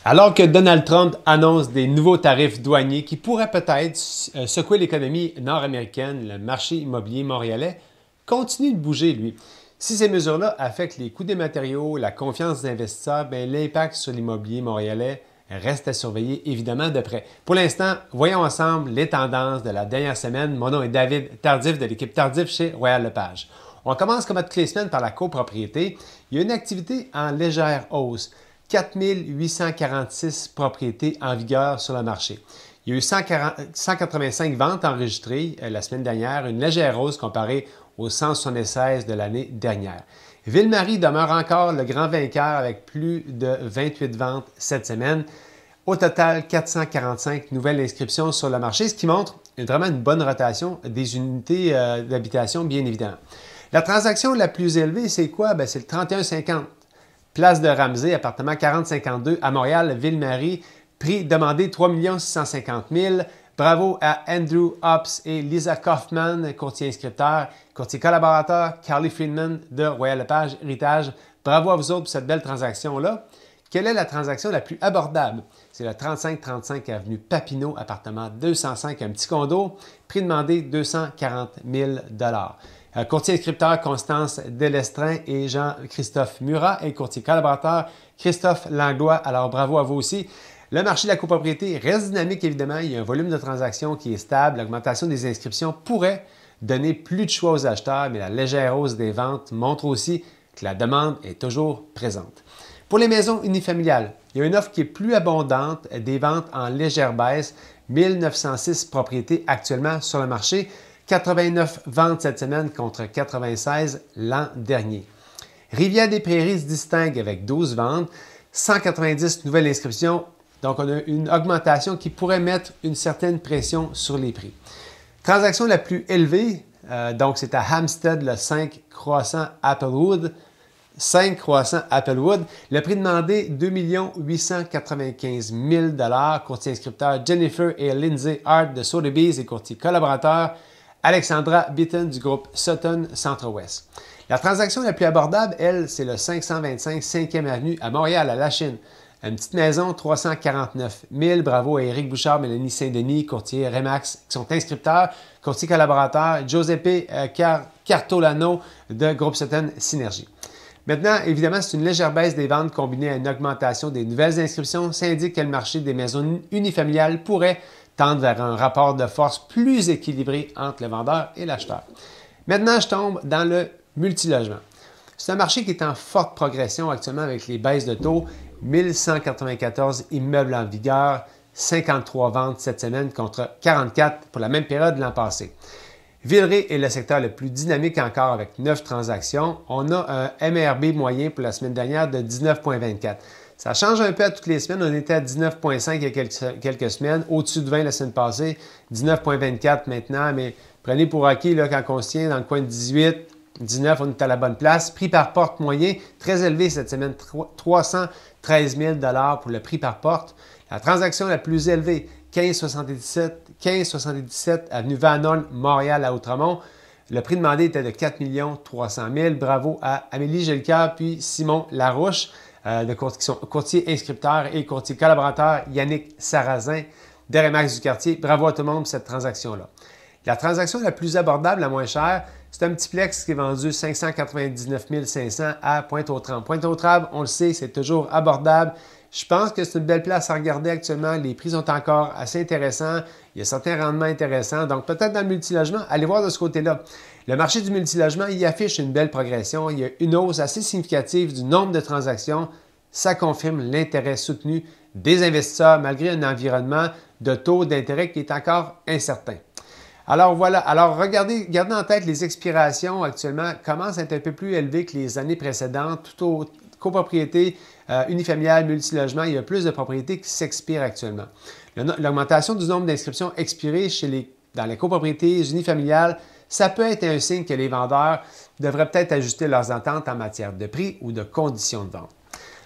Alors que Donald Trump annonce des nouveaux tarifs douaniers qui pourraient peut-être secouer l'économie nord-américaine, le marché immobilier montréalais continue de bouger, lui. Si ces mesures-là affectent les coûts des matériaux, la confiance des investisseurs, l'impact sur l'immobilier montréalais reste à surveiller évidemment de près. Pour l'instant, voyons ensemble les tendances de la dernière semaine. Mon nom est David Tardif de l'équipe Tardif chez Royal Lepage. On commence comme à toutes les semaines par la copropriété. Il y a une activité en légère hausse. 4 846 propriétés en vigueur sur le marché. Il y a eu 185 ventes enregistrées la semaine dernière, une légère hausse comparée aux 176 de l'année dernière. Ville-Marie demeure encore le grand vainqueur avec plus de 28 ventes cette semaine. Au total, 445 nouvelles inscriptions sur le marché, ce qui montre vraiment une bonne rotation des unités d'habitation, bien évidemment. La transaction la plus élevée, c'est quoi? C'est le 3150. Place de Ramsey, appartement 4052 à Montréal, Ville-Marie, prix demandé 3 650 000. Bravo à Andrew Hobbs et Lisa Kaufman, courtier inscripteur, courtier collaborateur, Carly Friedman de Royal Lepage Héritage. Bravo à vous autres pour cette belle transaction-là. Quelle est la transaction la plus abordable? C'est le 3535 avenue Papineau, appartement 205, un petit condo, prix demandé 240 000 Courtier inscripteur Constance Delestrin et Jean-Christophe Murat et courtier collaborateur Christophe Langlois. Alors bravo à vous aussi. Le marché de la copropriété reste dynamique évidemment. Il y a un volume de transactions qui est stable. L'augmentation des inscriptions pourrait donner plus de choix aux acheteurs, mais la légère hausse des ventes montre aussi que la demande est toujours présente. Pour les maisons unifamiliales, il y a une offre qui est plus abondante, des ventes en légère baisse. 1906 propriétés actuellement sur le marché. 89 ventes cette semaine contre 96 l'an dernier. Rivière-des-Prairies se distingue avec 12 ventes, 190 nouvelles inscriptions. Donc, on a une augmentation qui pourrait mettre une certaine pression sur les prix. Transaction la plus élevée, donc c'est à Hampstead, le 5 croissant Applewood. 5 croissants Applewood. Le prix demandé, 2 895 000 Courtier inscripteur Jennifer et Lindsay Hart de Sotheby's et courtier collaborateur Alexandra Beaton du groupe Sutton Centre-Ouest. La transaction la plus abordable, elle, c'est le 525 5e Avenue à Montréal, à Lachine. Une petite maison, 349 000. Bravo à Éric Bouchard, Mélanie Saint-Denis, courtier Remax, qui sont inscripteurs, courtier collaborateur, Giuseppe Cartolano de groupe Sutton Synergie. Maintenant, évidemment, c'est une légère baisse des ventes combinée à une augmentation des nouvelles inscriptions. Ça indique que le marché des maisons unifamiliales pourrait tendre vers un rapport de force plus équilibré entre le vendeur et l'acheteur. Maintenant, je tombe dans le multilogement. C'est un marché qui est en forte progression actuellement avec les baisses de taux. 1194 immeubles en vigueur, 53 ventes cette semaine contre 44 pour la même période l'an passé. Villeray est le secteur le plus dynamique encore avec 9 transactions. On a un MRB moyen pour la semaine dernière de 19,24. Ça change un peu à toutes les semaines. On était à 19,5 il y a quelques semaines, au-dessus de 20 la semaine passée, 19,24 maintenant, mais prenez pour acquis là, quand on se tient dans le coin de 18, 19, on est à la bonne place. Prix par porte moyen, très élevé cette semaine, 313 000 pour le prix par porte. La transaction la plus élevée, 1577 avenue Van-Holm, Montréal à Outremont. Le prix demandé était de 4 300 000. Bravo à Amélie Gelcar puis Simon Larouche, qui sont courtier inscripteur et courtier collaborateur Yannick Sarrazin d'Remax du quartier. Bravo à tout le monde pour cette transaction-là. La transaction la plus abordable, la moins chère, c'est un petit plex qui est vendu 599 500 à Pointe-aux-Trembles. Pointe-aux-Trembles, on le sait, c'est toujours abordable. Je pense que c'est une belle place à regarder actuellement. Les prix sont encore assez intéressants. Il y a certains rendements intéressants. Donc, peut-être dans le multilogement, allez voir de ce côté-là. Le marché du multilogement, il affiche une belle progression. Il y a une hausse assez significative du nombre de transactions. Ça confirme l'intérêt soutenu des investisseurs malgré un environnement de taux d'intérêt qui est encore incertain. Alors voilà, gardez en tête les expirations actuellement commencent à être un peu plus élevées que les années précédentes. Tout aux copropriétés unifamiliales, multilogement, il y a plus de propriétés qui s'expirent actuellement. L'augmentation du nombre d'inscriptions expirées dans les copropriétés unifamiliales, ça peut être un signe que les vendeurs devraient peut-être ajuster leurs ententes en matière de prix ou de conditions de vente.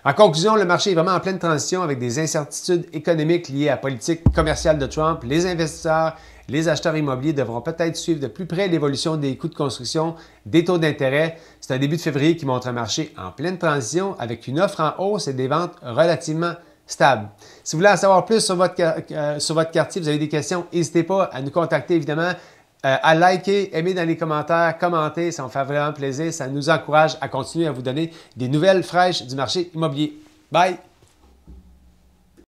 En conclusion, le marché est vraiment en pleine transition avec des incertitudes économiques liées à la politique commerciale de Trump. Les investisseurs, les acheteurs immobiliers devront peut-être suivre de plus près l'évolution des coûts de construction, des taux d'intérêt. C'est un début de février qui montre un marché en pleine transition avec une offre en hausse et des ventes relativement stable. Si vous voulez en savoir plus sur votre quartier, vous avez des questions, n'hésitez pas à nous contacter évidemment, à liker, aimer dans les commentaires, commenter, ça me fait vraiment plaisir. Ça nous encourage à continuer à vous donner des nouvelles fraîches du marché immobilier. Bye!